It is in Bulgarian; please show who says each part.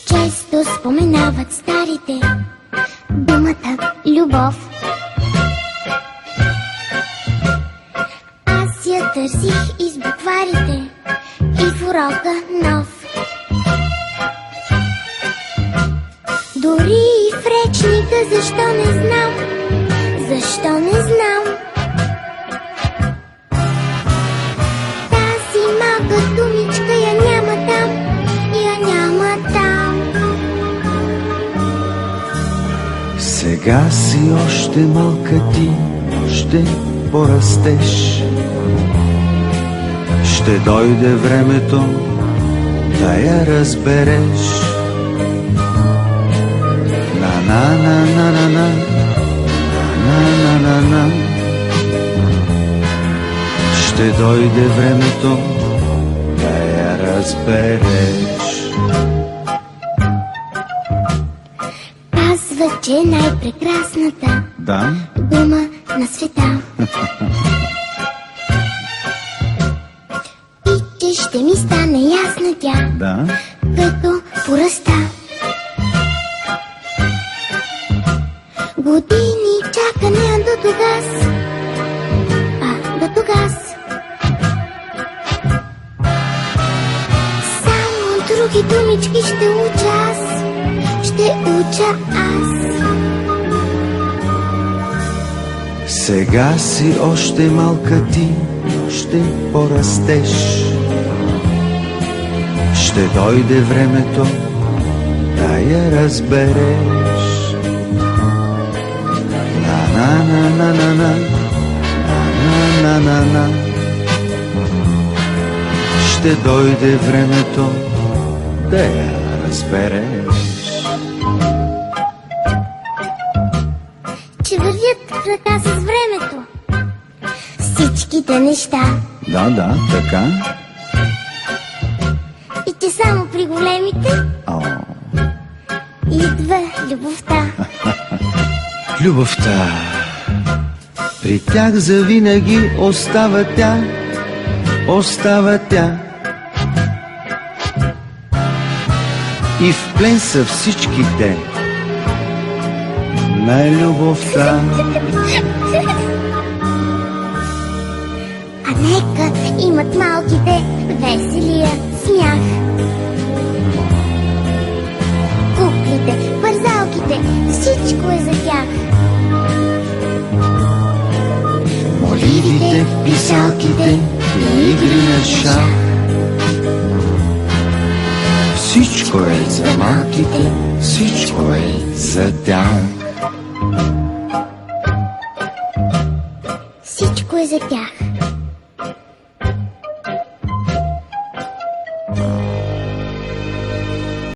Speaker 1: Често споменават старите думата любов. Аз я търсих из букварите и в урока нов. Дори и в речника, защо не знам, защо не знам. Тази малка думичка я няма там, я няма там.
Speaker 2: Сега си още малка ти, ще порастеш. Ще дойде времето да я разбереш. На-на-на-на-на-на, на-на-на-на. Ще дойде времето да я разбереш.
Speaker 1: Казва, че е най-прекрасната дума на света. И че ще ми стане ясна тя, като пораста. Години чакане до тогас, до тогас. Само други думички ще уча аз, ще уча аз.
Speaker 2: Сега си още малка ти, ще порастеш. Ще дойде времето да я разбереш. На-на-на-на-на, на-на-на-на. Ще дойде времето да я разбереш.
Speaker 1: Че вървят в ръка с времето всичките неща.
Speaker 2: Да, така.
Speaker 1: И че само при големите идва любовта.
Speaker 2: Любовта, при тях завинаги остава тя, остава тя. И в плен са всичките на любовта.
Speaker 1: А нека имат малките веселия смях. Куклите, парзалките, всичко е за тях.
Speaker 2: Моливите, писалките и игри на шах. Всичко е за малките, всичко е за тях.
Speaker 1: Всичко е за тях.